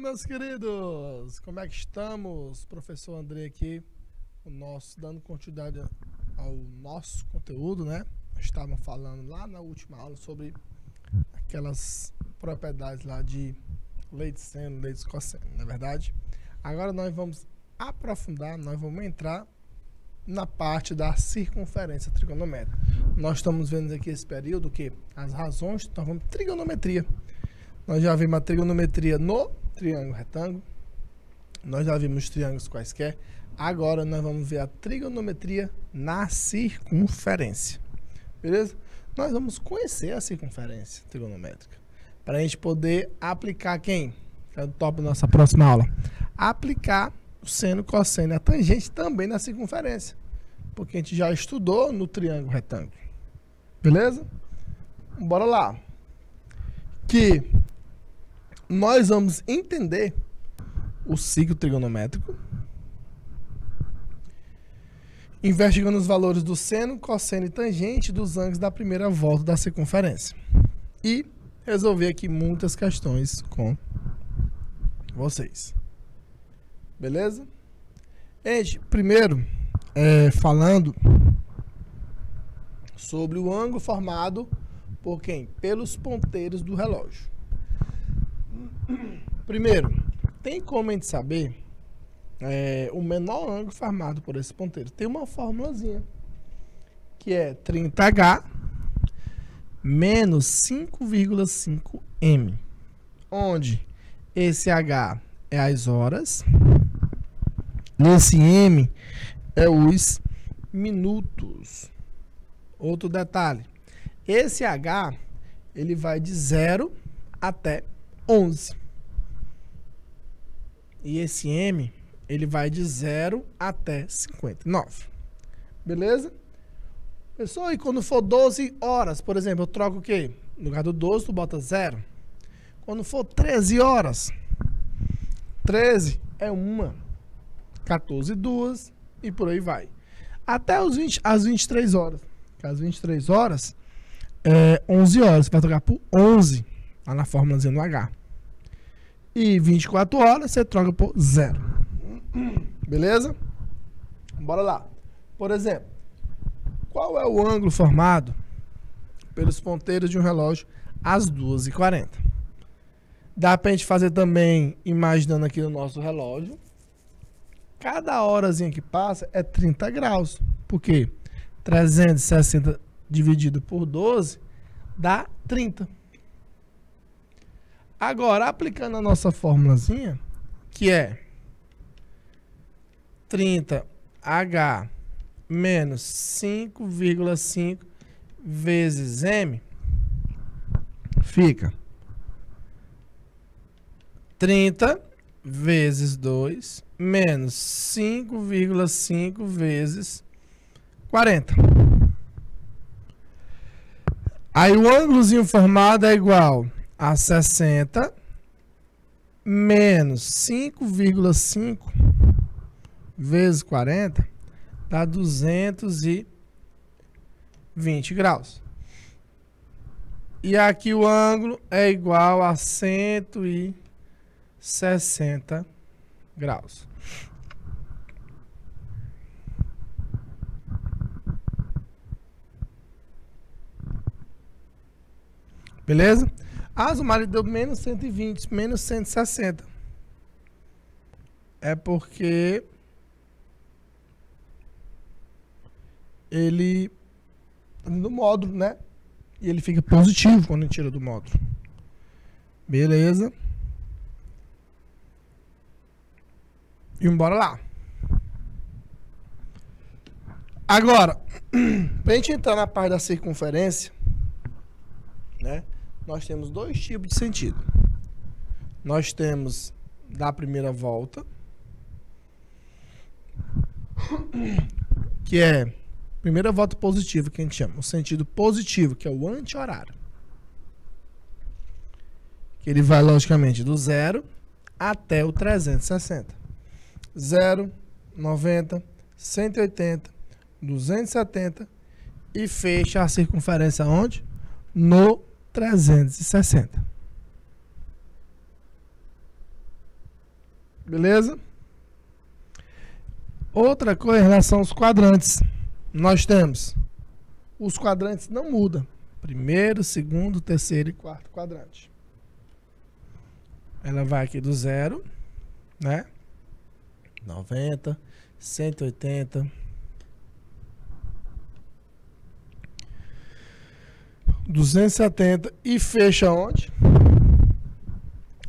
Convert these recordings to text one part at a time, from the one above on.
meus queridos! Como é que estamos? Professor André aqui, dando continuidade ao nosso conteúdo, né? Estávamos falando lá na última aula sobre aquelas propriedades lá de leite seno, leite cosseno, não é verdade? Agora nós vamos aprofundar, nós vamos entrar na parte da circunferência trigonométrica. Nós estamos vendo aqui esse período que as razões, nós vamos trigonometria. Nós já vimos a trigonometria no triângulo retângulo, nós já vimos os triângulos quaisquer, agora nós vamos ver a trigonometria na circunferência, beleza? Nós vamos conhecer a circunferência trigonométrica, para a gente poder aplicar quem? Que é o top da nossa próxima aula. Aplicar o seno, cosseno e a tangente também na circunferência, porque a gente já estudou no triângulo retângulo, beleza? Bora lá. Que nós vamos entender o ciclo trigonométrico, investigando os valores do seno, cosseno e tangente dos ângulos da primeira volta da circunferência. E resolver aqui muitas questões com vocês. Beleza? Gente, primeiro, falando sobre o ângulo formado por quem? Pelos ponteiros do relógio. Primeiro, tem como a gente saber o menor ângulo formado por esse ponteiro? Tem uma formulazinha, que é 30H menos 5,5M, onde esse H é as horas, esse M é os minutos. Outro detalhe, esse H, ele vai de 0 até 11. E esse M, ele vai de 0 até 59. Beleza? Pessoal, e quando for 12 horas, por exemplo, eu troco o quê? No lugar do 12, tu bota 0. Quando for 13 horas, 13 é 1, 14, 2 e por aí vai. Até as 23 horas. As 23 horas é 11 horas. Você vai trocar por 11, lá na fórmulazinha do H. E 24 horas você troca por 0. Beleza? Bora lá. Por exemplo, qual é o ângulo formado pelos ponteiros de um relógio às 2h40? Dá pra gente fazer também, imaginando aqui no nosso relógio, cada horazinha que passa é 30 graus. Por quê? 360 dividido por 12 dá 30. Agora, aplicando a nossa formulazinha, que é 30H menos 5,5 vezes M, fica 30 vezes 2 menos 5,5 vezes 40. Aí o ângulozinho formado é igual a 60 menos 5,5 vezes 40 dá 220 graus. E aqui o ângulo é igual a 160 graus. Beleza? Ah, o marido deu menos 120, menos 160. É porque ele no módulo, né? E ele fica positivo quando ele tira do módulo. Beleza? E bora lá. Agora, pra gente entrar na parte da circunferência, né? Nós temos dois tipos de sentido. Nós temos da primeira volta, que é primeira volta positiva, que a gente chama. O sentido positivo, que é o anti-horário. Que ele vai, logicamente, do 0 até o 360. 0, 90, 180, 270 e fecha a circunferência onde? No 360. Beleza? Outra coisa em relação aos quadrantes. Nós temos os quadrantes não mudam. Primeiro, segundo, terceiro e quarto quadrante. Ela vai aqui do 0, né? 90, 180, 270 e fecha onde?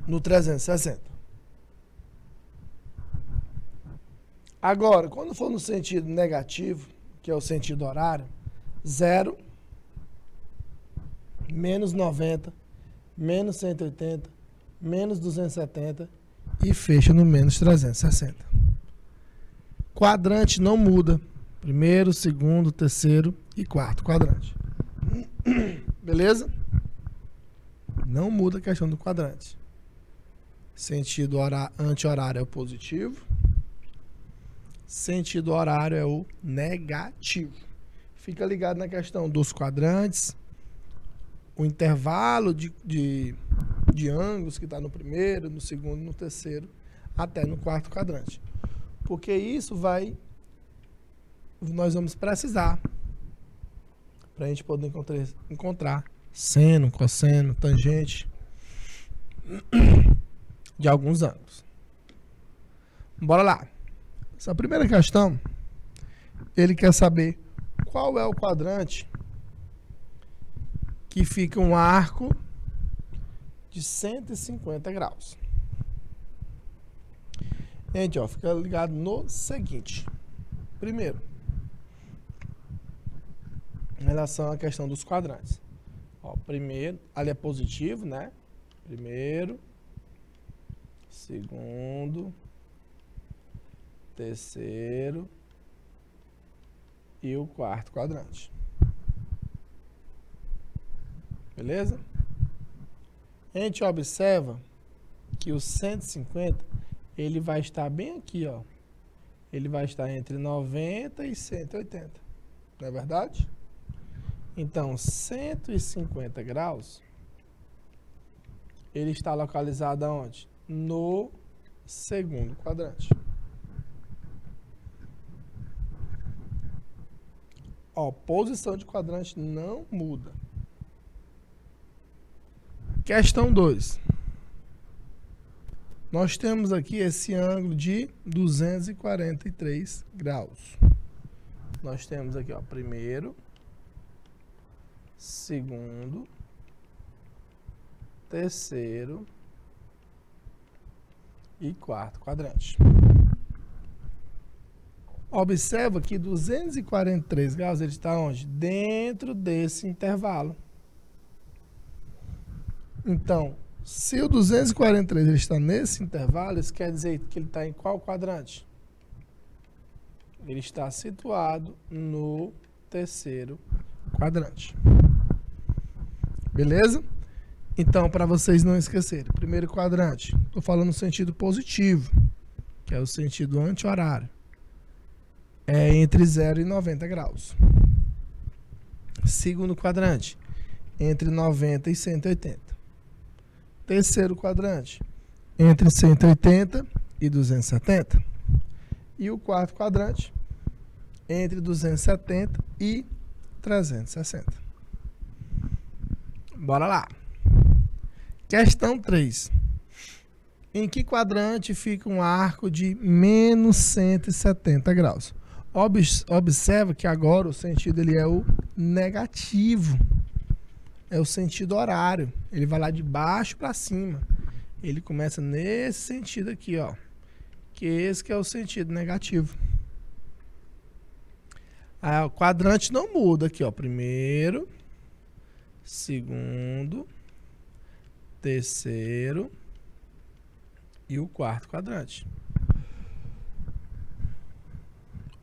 No 360. Agora, quando for no sentido negativo, que é o sentido horário, 0, menos 90, menos 180, menos 270 e fecha no menos 360. Quadrante não muda. Primeiro, segundo, terceiro e quarto quadrante. Beleza? Não muda a questão do quadrante. Sentido anti-horário é o positivo. Sentido horário é o negativo. Fica ligado na questão dos quadrantes, o intervalo de ângulos que está no primeiro, no segundo, no terceiro, até no quarto quadrante. Porque isso nós vamos precisar para a gente poder encontrar seno, cosseno, tangente de alguns ângulos. Bora lá. Essa primeira questão, ele quer saber qual é o quadrante que fica um arco de 150 graus. Gente, ó, fica ligado no seguinte. Primeiro, em relação à questão dos quadrantes. Ó, primeiro, ali é positivo, né? Primeiro, segundo, terceiro e o quarto quadrante. Beleza? A gente observa que o 150, ele vai estar bem aqui, ó. Ele vai estar entre 90 e 180. Não é verdade? Então, 150 graus, ele está localizado aonde? No segundo quadrante. Ó, posição de quadrante não muda. Questão 2. Nós temos aqui esse ângulo de 243 graus. Nós temos aqui, ó, primeiro, segundo, terceiro e quarto quadrante. Observa que 243 graus ele está onde? Dentro desse intervalo. Então, se o 243 ele está nesse intervalo, isso quer dizer que ele está em qual quadrante? Ele está situado no terceiro quadrante. Beleza? Então, para vocês não esquecerem, primeiro quadrante, estou falando no sentido positivo, que é o sentido anti-horário. É entre 0 e 90 graus. Segundo quadrante, entre 90 e 180. Terceiro quadrante, entre 180 e 270. E o quarto quadrante, entre 270 e 360. Bora lá. Questão 3. Em que quadrante fica um arco de menos 170 graus? Observa que agora o sentido ele é o negativo. É o sentido horário. Ele vai lá de baixo para cima. Ele começa nesse sentido aqui, ó. Que esse que é o sentido negativo. Aí, o quadrante não muda aqui, ó. Primeiro, segundo, terceiro e o quarto quadrante.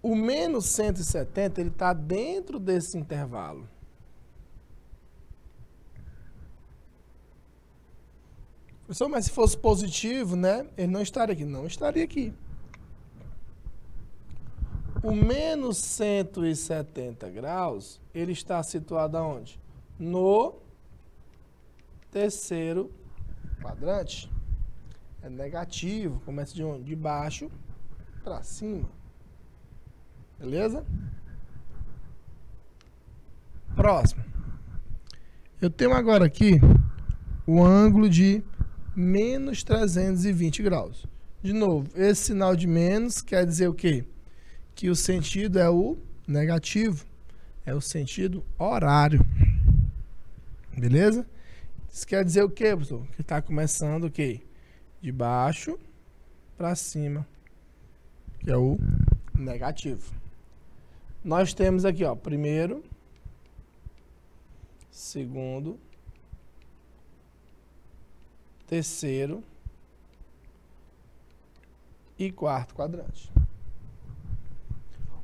O menos 170, ele está dentro desse intervalo. Professor, mas se fosse positivo, né? Ele não estaria aqui. Não estaria aqui. O menos 170 graus, ele está situado aonde? No terceiro quadrante. É negativo. Começa de onde? De baixo para cima. Beleza? Próximo. Eu tenho agora aqui o ângulo de menos 320 graus. De novo, esse sinal de menos quer dizer o quê? Que o sentido é o negativo. É o sentido horário. Beleza? Isso quer dizer o quê, professor? Que está começando o quê? De baixo para cima. Que é o negativo. Nós temos aqui, ó, primeiro, segundo, terceiro e quarto quadrante.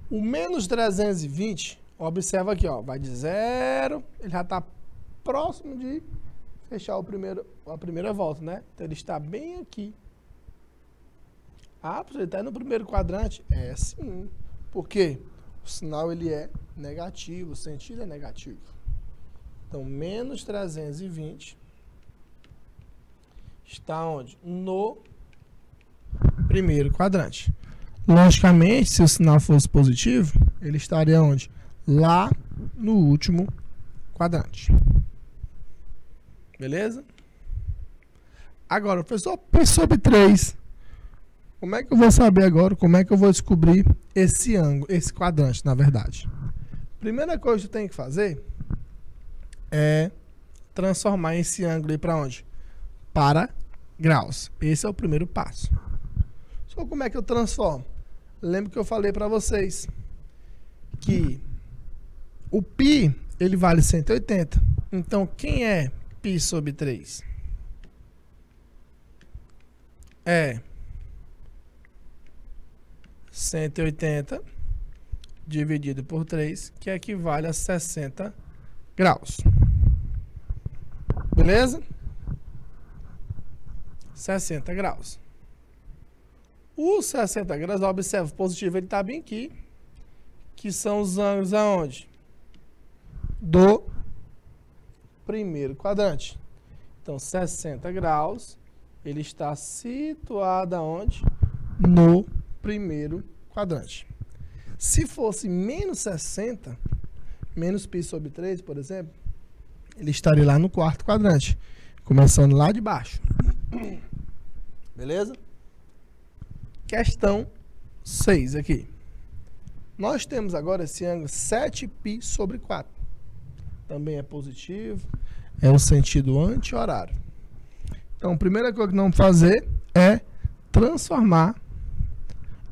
O menos 320, observa aqui, ó, vai de 0, ele já está próximo de fechar a primeira volta, né? Então ele está bem aqui. Ah, ele está no primeiro quadrante? É sim. Por quê? O sinal ele é negativo, o sentido é negativo. Então, menos 320 está onde? No primeiro quadrante. Logicamente, se o sinal fosse positivo, ele estaria onde? Lá no último quadrante. Beleza? Agora, professor, P sobre 3. Como é que eu vou saber agora? Como é que eu vou descobrir esse ângulo, esse quadrante, na verdade? Primeira coisa que eu tenho que fazer é transformar esse ângulo aí para onde? Para graus. Esse é o primeiro passo. Só como é que eu transformo? Lembra que eu falei para vocês que o π, ele vale 180. Então, quem é π sobre 3? É 180 dividido por 3, que equivale a 60 graus. Beleza? 60 graus. Os 60 graus, observa, o positivo ele está bem aqui, que são os ângulos aonde? Do primeiro quadrante. Então, 60 graus, ele está situado aonde? No primeiro quadrante. Se fosse menos 60, menos π sobre 3, por exemplo, ele estaria lá no quarto quadrante, começando lá de baixo. Beleza? Questão 6 aqui. Nós temos agora esse ângulo 7π sobre 4. Também é positivo, é o sentido anti-horário. Então, a primeira coisa que nós vamos fazer é transformar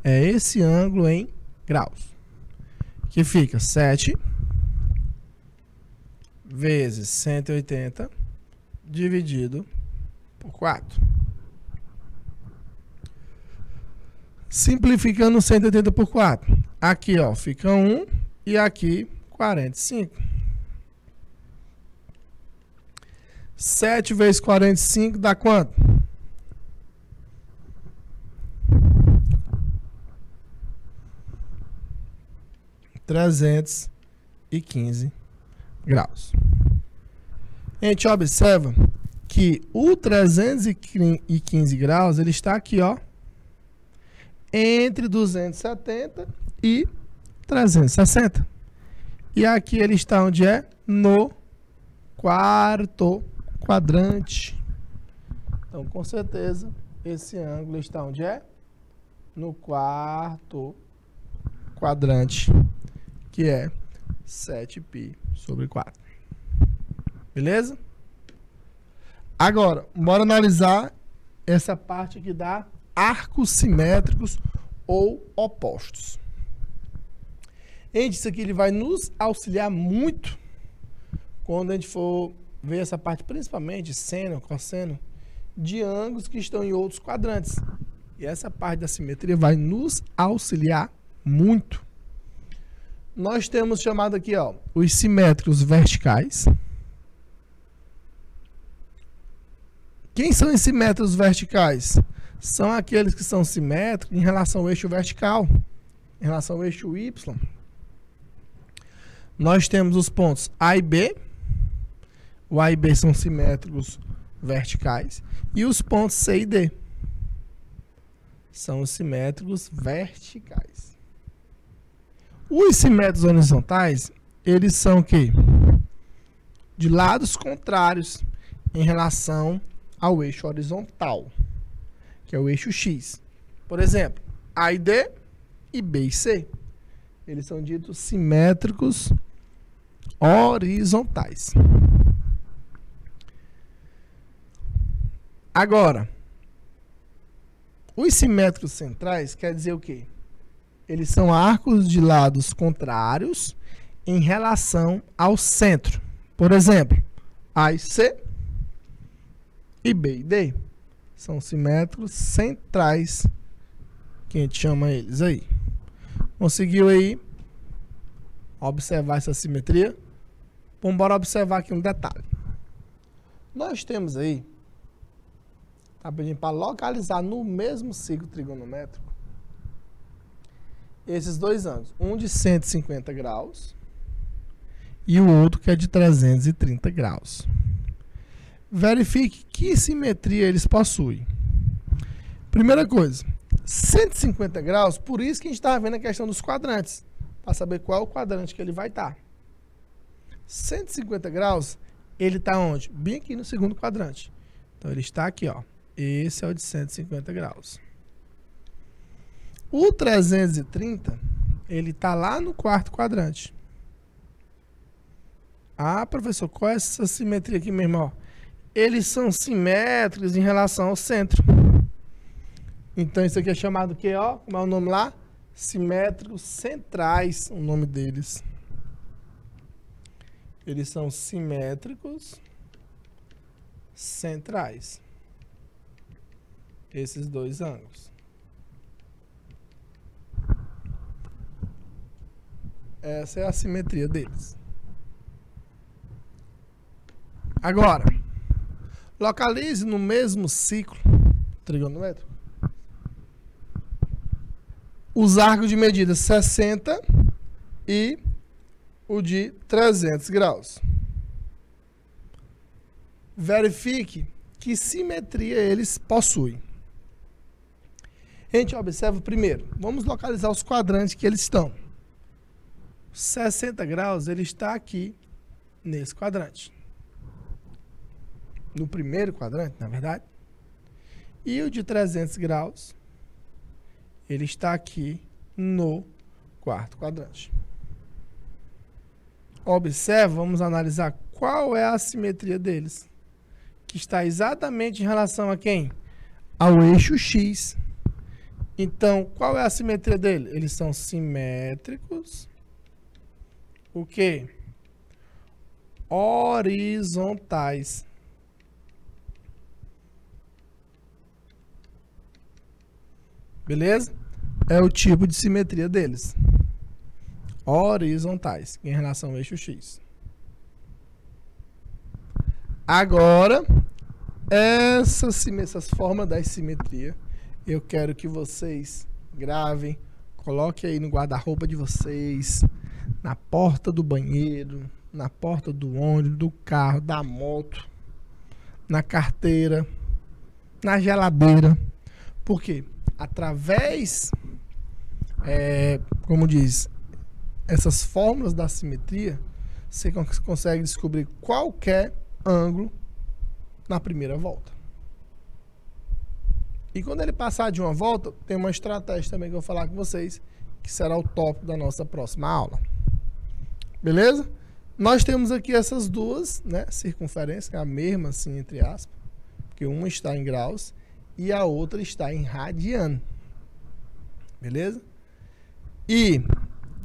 esse ângulo em graus. Que fica 7 vezes 180 dividido por 4. Simplificando 180 por 4. Aqui, ó, fica 1 e aqui 45. 7 vezes 45 dá quanto? (315 graus). A gente observa que o 315 graus, ele está aqui, ó, entre 270 e 360. E aqui ele está onde é? No quarto quadrante. Então, com certeza, esse ângulo está onde é? No quarto quadrante, que é 7π sobre 4. Beleza? Agora, bora analisar essa parte aqui da arcos simétricos ou opostos. Isso aqui ele vai nos auxiliar muito quando a gente for ver essa parte, principalmente seno, cosseno, de ângulos que estão em outros quadrantes. E essa parte da simetria vai nos auxiliar muito. Nós temos chamado aqui, ó, os simétricos verticais. Quem são os simétricos verticais? São aqueles que são simétricos em relação ao eixo vertical, em relação ao eixo Y. Nós temos os pontos A e B. O A e B são simétricos verticais. E os pontos C e D. são os simétricos verticais. Os simétricos horizontais, eles são o quê? De lados contrários em relação ao eixo horizontal, que é o eixo X. Por exemplo, A e D e B e C. Eles são ditos simétricos horizontais. Agora, os simétricos centrais quer dizer o quê? Eles são arcos de lados contrários em relação ao centro. Por exemplo, A e C e B e D são simétricos centrais, que a gente chama eles aí. Conseguiu aí observar essa simetria? Vamos embora observar aqui um detalhe. Nós temos aí, tá pedindo para localizar no mesmo ciclo trigonométrico esses dois ângulos, um de 150 graus e o outro que é de 330 graus. Verifique que simetria eles possuem. Primeira coisa, 150 graus, por isso que a gente estava vendo a questão dos quadrantes, para saber qual é o quadrante que ele vai estar. 150 graus, ele está onde? Bem aqui no segundo quadrante. Então, ele está aqui, ó. Esse é o de 150 graus. O 330, ele está lá no quarto quadrante. Ah, professor, qual é essa simetria aqui, meu irmão? Eles são simétricos em relação ao centro. Então, isso aqui é chamado o quê, ó? Como é o nome lá? Simétricos centrais, o nome deles. Eles são simétricos centrais. Esses dois ângulos. Essa é a simetria deles. Agora, localize no mesmo ciclo trigonométrico os arcos de medida 60 e o de 300 graus. Verifique que simetria eles possuem. A gente observa primeiro, vamos localizar os quadrantes que eles estão. 60 graus, ele está aqui nesse quadrante. No primeiro quadrante, na verdade. E o de 300 graus, ele está aqui no quarto quadrante. Observe, vamos analisar qual é a simetria deles, que está exatamente em relação a quem? Ao eixo X. Então, qual é a simetria dele? Eles são simétricos. O quê? Horizontais. Beleza? É o tipo de simetria deles. Horizontais, em relação ao eixo X. Agora, essas formas da simetria, eu quero que vocês gravem, coloquem aí no guarda-roupa de vocês, na porta do banheiro, na porta do ônibus, do carro, da moto, na carteira, na geladeira. Por quê? Através, como diz, essas fórmulas da simetria, você consegue descobrir qualquer ângulo na primeira volta. E quando ele passar de uma volta, tem uma estratégia também que eu vou falar com vocês, que será o tópico da nossa próxima aula. Beleza? Nós temos aqui essas duas, né, circunferências, que é a mesma, assim, entre aspas, porque uma está em graus e a outra está em radiano. Beleza? E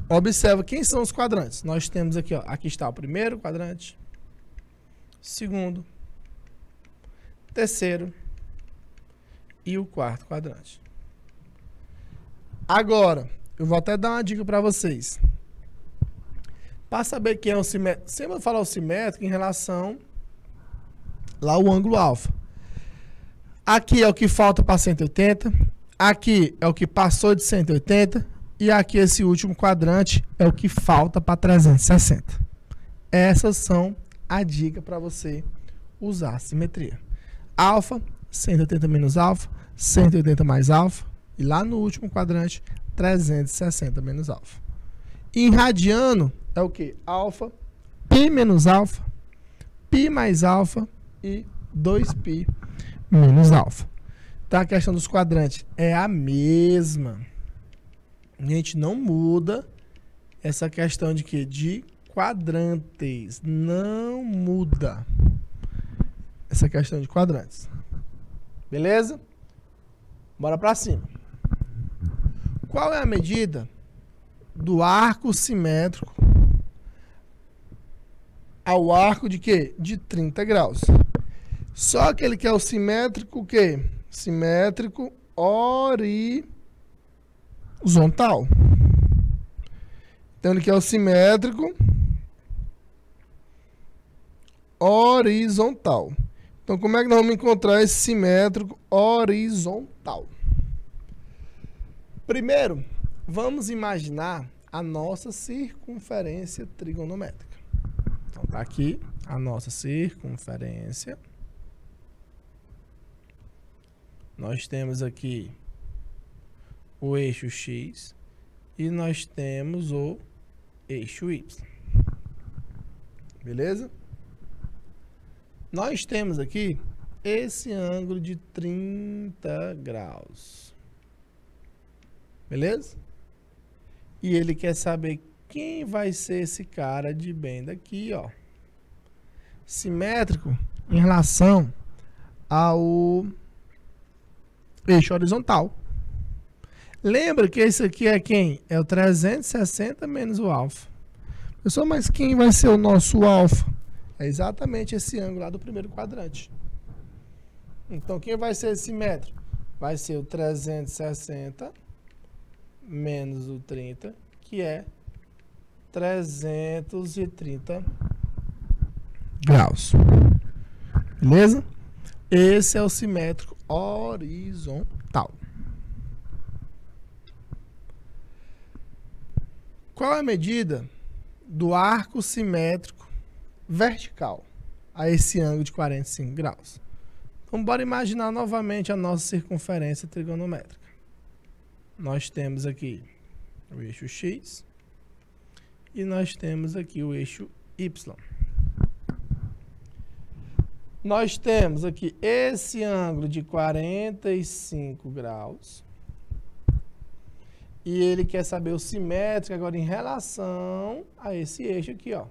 observa quem são os quadrantes. Nós temos aqui, ó, aqui está o primeiro quadrante, segundo, terceiro e o quarto quadrante. Agora, eu vou até dar uma dica para vocês. Para saber quem é o simétrico, sempre vou falar o simétrico em relação lá ao ângulo alfa. Aqui é o que falta para 180, aqui é o que passou de 180 e aqui esse último quadrante é o que falta para 360. Essas são a dica para você usar a simetria. Alfa, 180 menos alfa, 180 mais alfa E lá no último quadrante, 360 menos alfa. Em radiano, é o quê? Alfa, π menos alfa, π mais alfa e 2π menos alfa. Então, a questão dos quadrantes é a mesma. A gente não muda essa questão de quê? De quadrantes. Não muda essa questão de quadrantes. Beleza? Bora para cima. Qual é a medida do arco simétrico ao arco de quê? De 30 graus. Só que ele quer o simétrico o quê? Simétrico horizontal. Então ele quer o simétrico horizontal. Então como é que nós vamos encontrar esse simétrico horizontal? Primeiro, vamos imaginar a nossa circunferência trigonométrica. Então tá aqui a nossa circunferência. Nós temos aqui o eixo X e nós temos o eixo Y. Beleza? Nós temos aqui esse ângulo de 30 graus. Beleza? E ele quer saber quem vai ser esse cara de bem daqui, ó. Simétrico em relação ao eixo horizontal. Lembra que esse aqui é quem? É o 360 menos o alfa. Pessoal, mas quem vai ser o nosso alfa? É exatamente esse ângulo lá do primeiro quadrante. Então, quem vai ser esse simétrico? Vai ser o 360 menos o 30, que é 330 graus. Beleza? Esse é o simétrico horizontal. Qual é a medida do arco simétrico vertical a esse ângulo de 45 graus? Então, bora imaginar novamente a nossa circunferência trigonométrica. Nós temos aqui o eixo X e nós temos aqui o eixo Y. Nós temos aqui esse ângulo de 45 graus. E ele quer saber o simétrico agora em relação a esse eixo aqui, ó.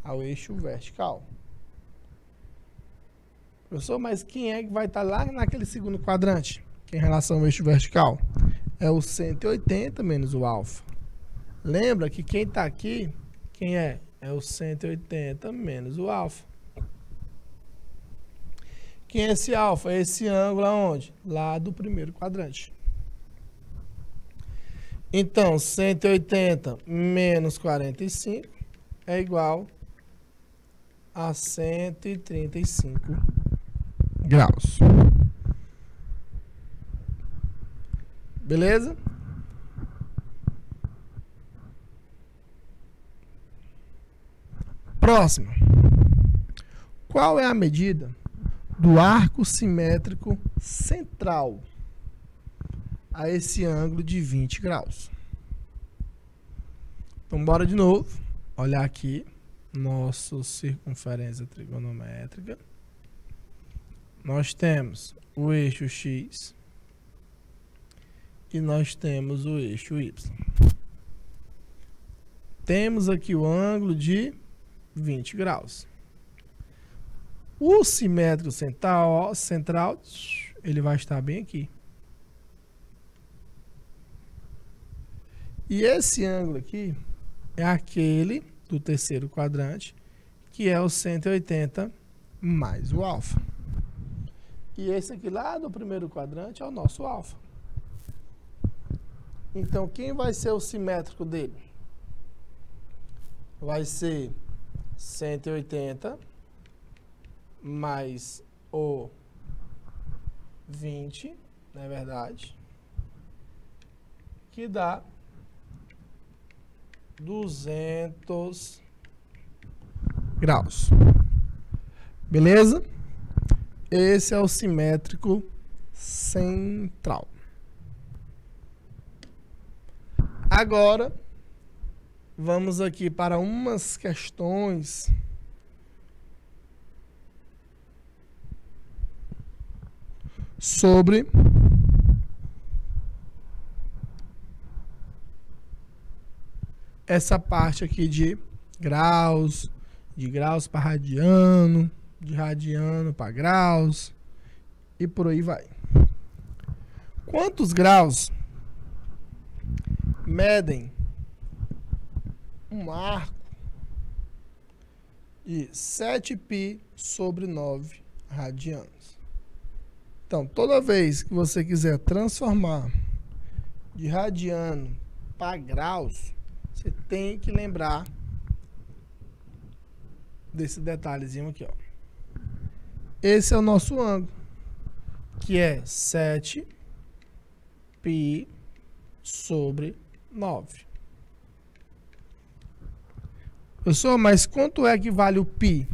Ao eixo vertical. Professor, mas quem é que vai estar lá naquele segundo quadrante? Que em relação ao eixo vertical? É o 180 menos o alfa. Lembra que quem está aqui, quem é? É o 180 menos o alfa. Quem é esse alfa? É esse ângulo aonde? Lá do primeiro quadrante. Então, 180 menos 45 é igual a 135 graus. Beleza? Próximo. Qual é a medida do arco simétrico central a esse ângulo de 20 graus? Então, bora de novo olhar aqui nossa circunferência trigonométrica. Nós temos o eixo X e nós temos o eixo Y. Temos aqui o ângulo de 20 graus. O simétrico central, ele vai estar bem aqui. E esse ângulo aqui é aquele do terceiro quadrante, que é o 180 mais o alfa. E esse aqui lá do primeiro quadrante é o nosso alfa. Então, quem vai ser o simétrico dele? Vai ser 180 mais o 20, não é verdade? Que dá 200 graus. Beleza? Esse é o simétrico central. Agora, vamos aqui para umas questões sobre essa parte aqui de graus para radiano, de radiano para graus e por aí vai. Quantos graus medem um arco de 7π sobre 9 radianos? Então, toda vez que você quiser transformar de radiano para graus, você tem que lembrar desse detalhezinho aqui, ó. Esse é o nosso ângulo, que é 7π sobre 9. Pessoal, mas quanto é que vale o π?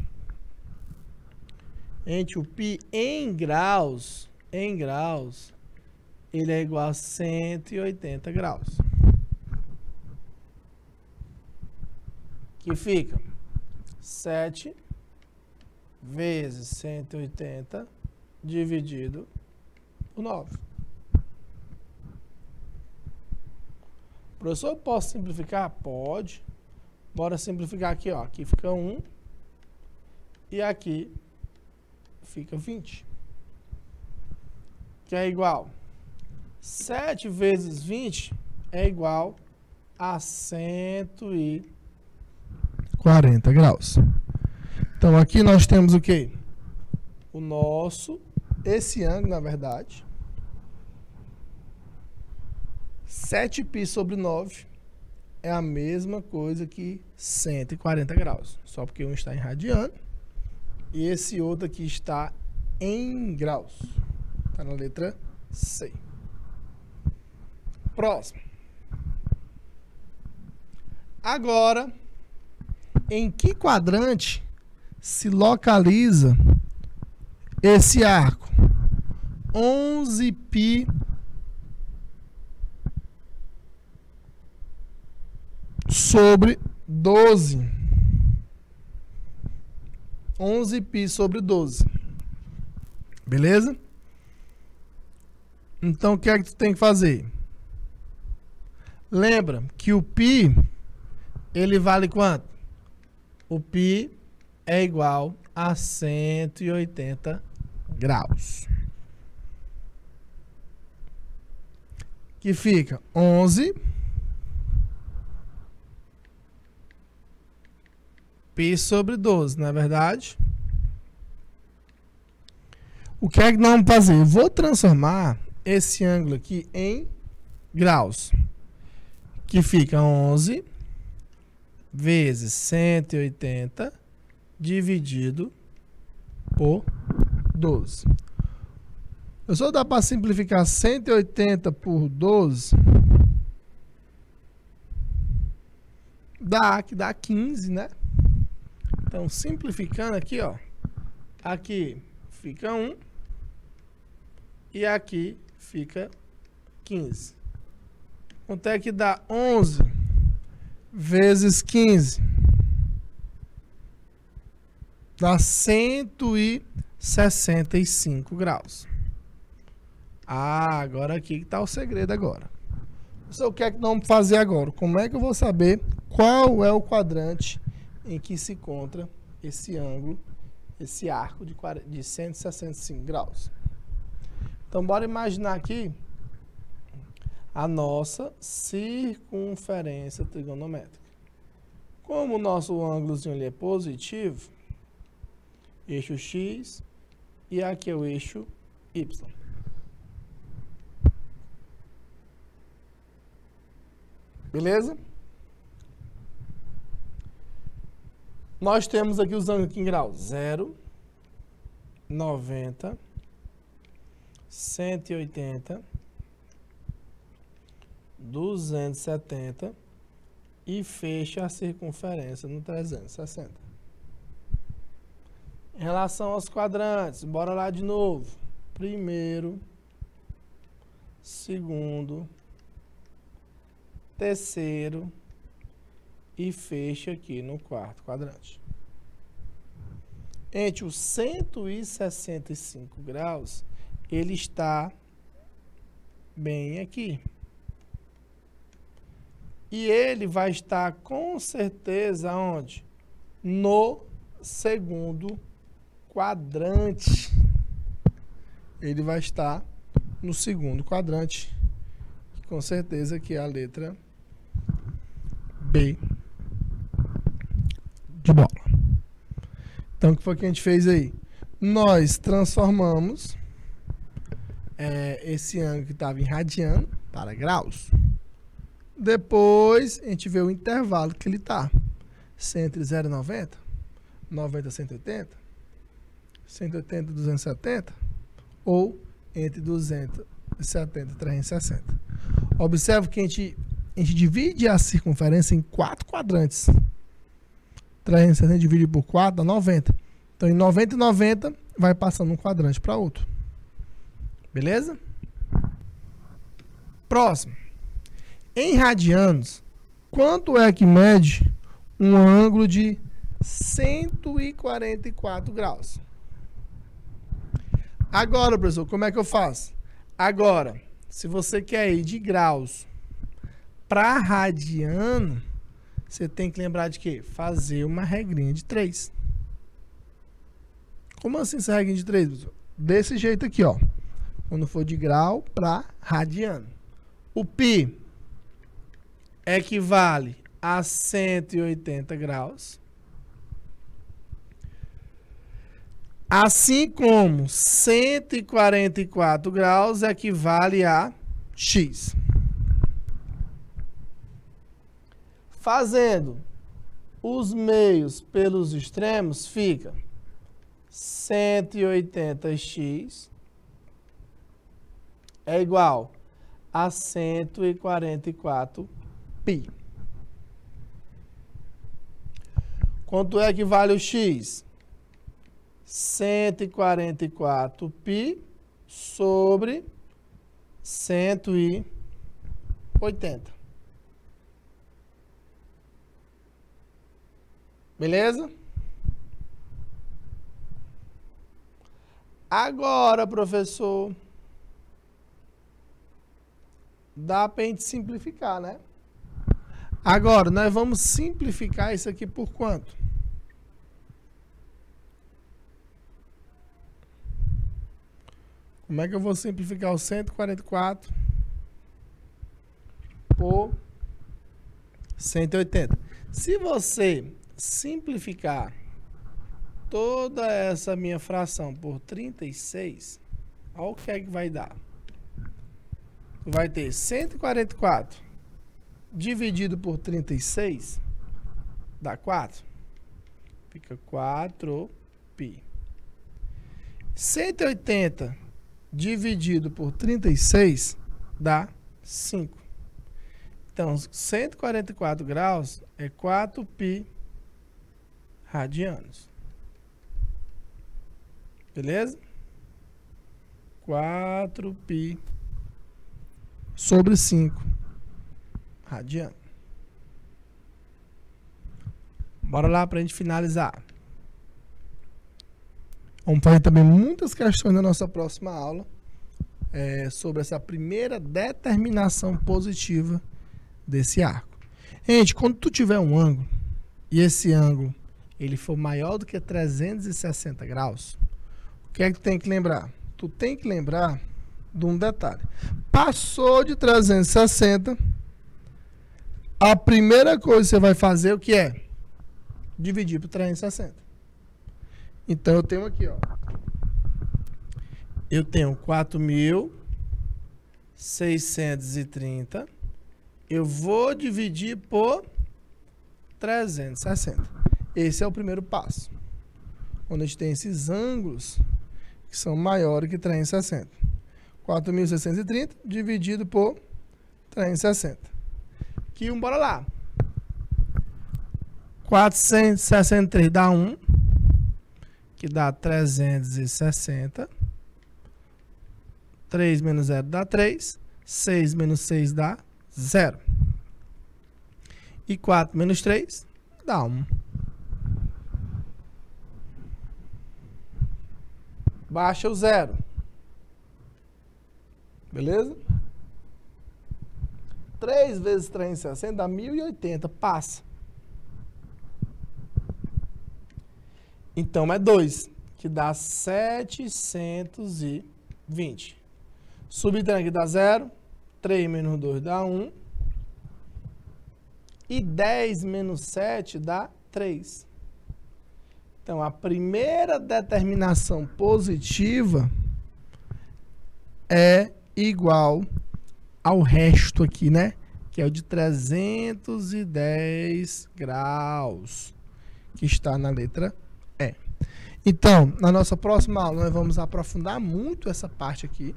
Gente, o π em graus, ele é igual a 180 graus. Que fica 7 vezes 180 dividido por 9. Professor, eu posso simplificar? Pode. Bora simplificar aqui, ó. Aqui fica 1 e aqui fica 20. Que é igual 7 vezes 20 é igual a 140 graus. Então aqui nós temos o quê? Esse ângulo, na verdade, 7π sobre 9 é a mesma coisa que 140 graus. Só porque um está em radiano e esse outro aqui está em graus. Está na letra C. Próximo. Agora, em que quadrante se localiza esse arco? 11π sobre 12. 11π sobre 12. Beleza? Então, o que é que tu tem que fazer? Lembra que o π, ele vale quanto? O π é igual a 180 graus. Que fica 11 π sobre 12, não é verdade? O que é que nós vamos fazer? Eu vou transformar esse ângulo aqui em graus. Que fica 11 vezes 180 dividido por 12. Eu só dá para simplificar 180 por 12. Que dá 15, né? Então, simplificando aqui, ó. Aqui fica 1 e aqui fica 15. Quanto é que dá 11 vezes 15? Dá 165 graus. Agora aqui que está o segredo agora. O que é que nós vamos fazer agora? Como é que eu vou saber qual é o quadrante em que se encontra esse ângulo, esse arco de 165 graus? Então, bora imaginar aqui a nossa circunferência trigonométrica. Como o nosso ângulozinho ali é positivo, eixo X, e aqui é o eixo Y. Beleza? Nós temos aqui os ângulos aqui em grau 0, 90, 180, 270 e fecha a circunferência no 360. Em relação aos quadrantes, bora lá de novo. Primeiro, segundo, terceiro e fecha aqui no quarto quadrante. Entre os 165 graus, ele está bem aqui. E ele vai estar com certeza onde? No segundo quadrante. Ele vai estar no segundo quadrante. Com certeza que é a letra B de bola. Então, o que foi que a gente fez aí? Nós transformamos esse ângulo que estava em radiano para graus. Depois, a gente vê o intervalo que ele está. Se entre 0,90, 90 a 180, 180 a 270, ou entre 270 e 360. Observe que a gente divide a circunferência em 4 quadrantes. 360 dividido por 4 dá 90. Então, em 90 e 90, vai passando um quadrante para outro. Beleza? Próximo. Em radianos, quanto é que mede um ângulo de 144 graus? Agora, professor, como é que eu faço? Agora, se você quer ir de graus para radiano, você tem que lembrar de quê? Fazer uma regrinha de 3. Como assim essa regrinha de 3, professor? Desse jeito aqui, ó. Quando for de grau para radiano. O π equivale a 180 graus. Assim como 144 graus equivale a x. Fazendo os meios pelos extremos, fica 180x é igual a 144π. Quanto é que vale o x? 144π sobre 180. Beleza? Agora, professor, dá para a gente simplificar, né? Agora, nós vamos simplificar isso aqui por quanto? Como é que eu vou simplificar o 144 por 180? Se você simplificar toda essa minha fração por 36, olha o que é que vai dar. Vai ter 144 dividido por 36, dá 4. Fica 4π. 180 dividido por 36 dá 5. Então, 144 graus é 4π radianos. Beleza? 4π sobre 5 radiano. Bora lá para a gente finalizar. Vamos fazer também muitas questões na nossa próxima aula sobre essa primeira determinação positiva desse arco. Gente, quando tu tiver um ângulo e esse ângulo ele for maior do que 360 graus, o que é que tu tem que lembrar? Tu tem que lembrar de um detalhe. Passou de 360, a primeira coisa que você vai fazer o que é? Dividir por 360. Então eu tenho aqui, ó. Eu tenho 4.630. Eu vou dividir por 360. Esse é o primeiro passo. Quando a gente tem esses ângulos que são maiores que 360. 4.630 dividido por 360. Aqui, bora lá. 463 dá 1, que dá 360. 3 menos 0 dá 3. 6 menos 6 dá 0. E 4 menos 3 dá 1. Baixa o 0. Beleza? 3 vezes 360 dá 1080. Passa. Então é 2, que dá 720. Subtraindo aqui dá 0. 3 menos 2 dá 1. E 10 menos 7 dá 3. Então, a primeira determinação positiva é igual ao resto aqui, né? Que é o de 310 graus, que está na letra E. Então, na nossa próxima aula, nós vamos aprofundar muito essa parte aqui.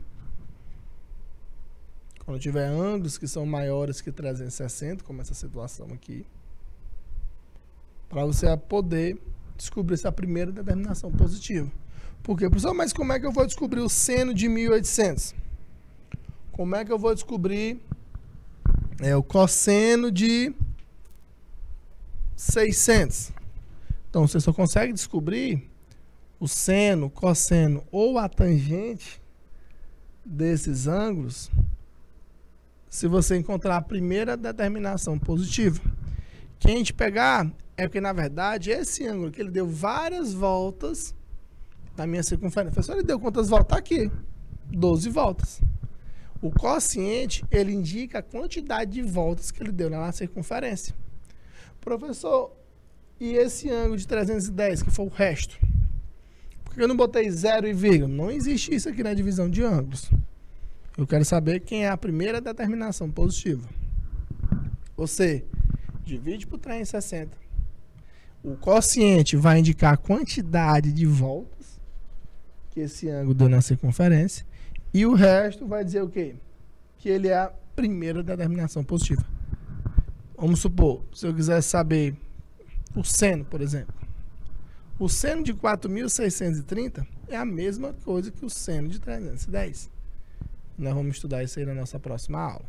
Quando tiver ângulos que são maiores que 360, como essa situação aqui, para você poder descobrir essa primeira determinação positiva. Por quê? Professor, mas como é que eu vou descobrir o seno de 1800? Como é que eu vou descobrir o cosseno de 600? Então, você só consegue descobrir o seno, cosseno ou a tangente desses ângulos se você encontrar a primeira determinação positiva. Quem a gente pegar é porque, na verdade, esse ângulo que ele deu várias voltas na minha circunferência. Professor, ele deu quantas voltas? Tá aqui. 12 voltas. O quociente, ele indica a quantidade de voltas que ele deu na circunferência. Professor, e esse ângulo de 310, que foi o resto? Por que eu não botei 0 e vírgula? Não existe isso aqui na divisão de ângulos. Eu quero saber quem é a primeira determinação positiva. Você divide por 360. O quociente vai indicar a quantidade de voltas que esse ângulo deu na circunferência. E o resto vai dizer o quê? Que ele é a primeira determinação positiva. Vamos supor, se eu quiser saber o seno, por exemplo. O seno de 4.630 é a mesma coisa que o seno de 310. Nós vamos estudar isso aí na nossa próxima aula.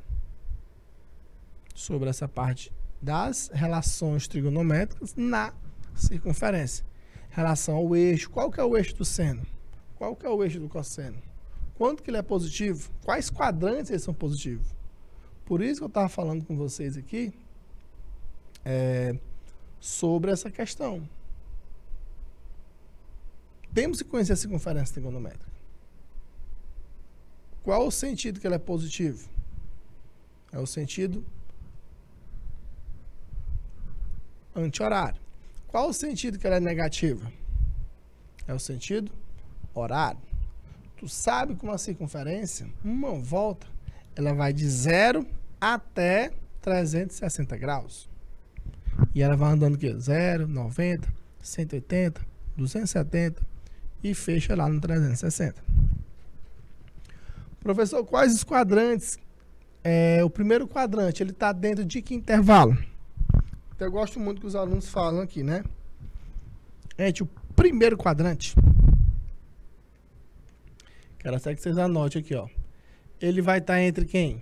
Sobre essa parte das relações trigonométricas na circunferência. Relação ao eixo. Qual que é o eixo do seno? Qual que é o eixo do cosseno? Quanto que ele é positivo? Quais quadrantes eles são positivos? Por isso que eu estava falando com vocês aqui sobre essa questão. Temos que conhecer a circunferência trigonométrica. Qual o sentido que ela é positivo? É o sentido anti-horário. Qual o sentido que ela é negativa? É o sentido horário. Tu sabe que uma circunferência, uma volta, ela vai de 0 até 360 graus. E ela vai andando o quê? 0, 90, 180, 270 e fecha lá no 360. Professor, quais os quadrantes? O primeiro quadrante, ele está dentro de que intervalo? Então, eu gosto muito que os alunos falam aqui, né? Gente, o primeiro quadrante, quero até que vocês anotem aqui, ó. Ele vai estar entre quem?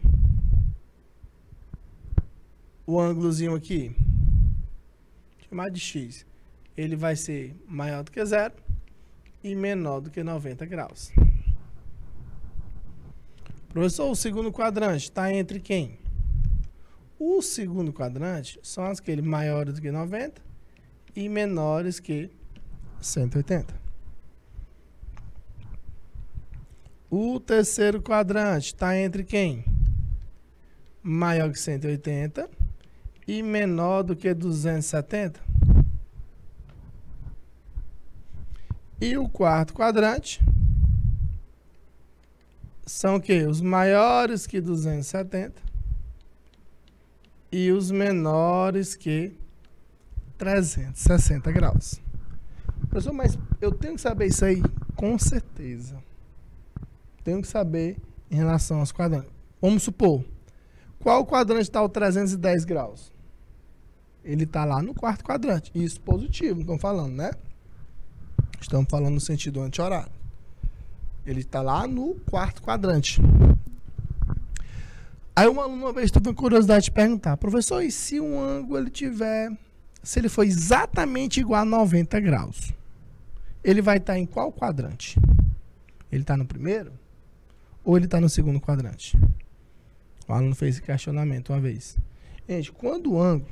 O ângulozinho aqui, chamar de x, ele vai ser maior do que 0 e menor do que 90 graus. Professor, o segundo quadrante está entre quem? O segundo quadrante são aqueles maiores do que 90 e menores que 180. O terceiro quadrante está entre quem? Maior que 180 e menor do que 270. E o quarto quadrante são o quê? Os maiores que 270 e os menores que 360 graus. Professor, mas eu tenho que saber isso aí? Com certeza. Tenho que saber em relação aos quadrantes. Vamos supor, qual quadrante está o 310 graus? Ele está lá no quarto quadrante. Isso positivo, estamos falando, né? Estamos falando no sentido anti-horário. Ele está lá no quarto quadrante. Aí um aluno uma vez teve uma curiosidade de perguntar, professor, e se um ângulo ele tiver, se ele for exatamente igual a 90 graus, ele vai estar em qual quadrante? Ele está no primeiro ou ele está no segundo quadrante? O aluno fez esse questionamento uma vez. Gente, quando o ângulo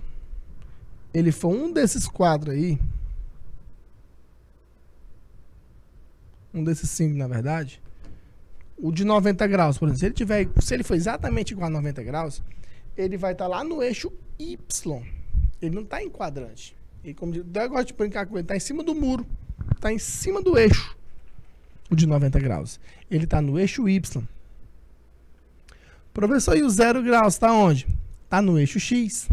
ele for um desses quadros aí, um desses 5 na verdade, o de 90 graus, por exemplo, se ele for exatamente igual a 90 graus, ele vai estar lá no eixo Y. Ele não está em quadrante. E como eu gosto de brincar com ele, está em cima do muro. Está em cima do eixo. O de 90 graus. Ele está no eixo Y. Professor, e o 0 graus está onde? Está no eixo X.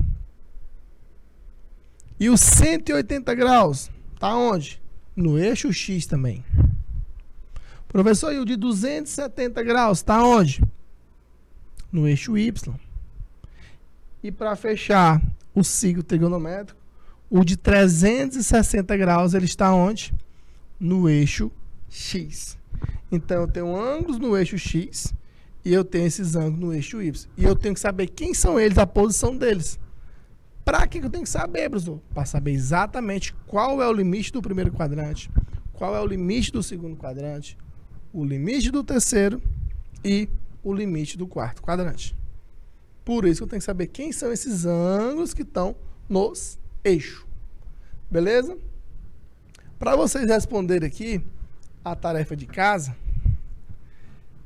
E o 180 graus está onde? No eixo X também. Professor, e o de 270 graus está onde? No eixo Y. E para fechar o ciclo trigonométrico, o de 360 graus ele está onde? No eixo X. Então eu tenho ângulos no eixo X e eu tenho esses ângulos no eixo Y. E eu tenho que saber quem são eles, a posição deles. Para que eu tenho que saber, professor? Para saber exatamente qual é o limite do primeiro quadrante, qual é o limite do segundo quadrante, o limite do terceiro e o limite do quarto quadrante. Por isso que eu tenho que saber quem são esses ângulos que estão nos eixos. Beleza? Para vocês responderem aqui a tarefa de casa,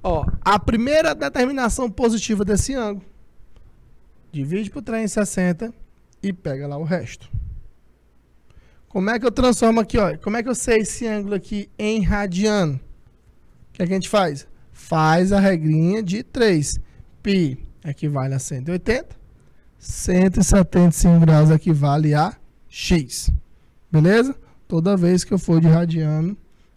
ó, a primeira determinação positiva desse ângulo, divide por 360 e pega lá o resto. Como é que eu transformo aqui, ó? Como é que eu sei esse ângulo aqui em radiano? O que a gente faz? Faz a regrinha de 3. Π equivale a 180. 175 graus equivale a X. Beleza? Toda vez que eu for de radiano,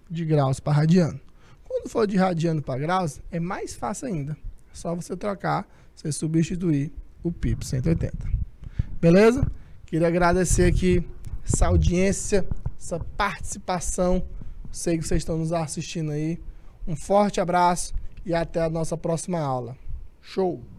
de graus para radiano. Quando for de radiano para graus, é mais fácil ainda. É só você trocar, você substituir o π por 180. Beleza? Queria agradecer aqui essa audiência, essa participação. Sei que vocês estão nos assistindo aí. Um forte abraço e até a nossa próxima aula. Show!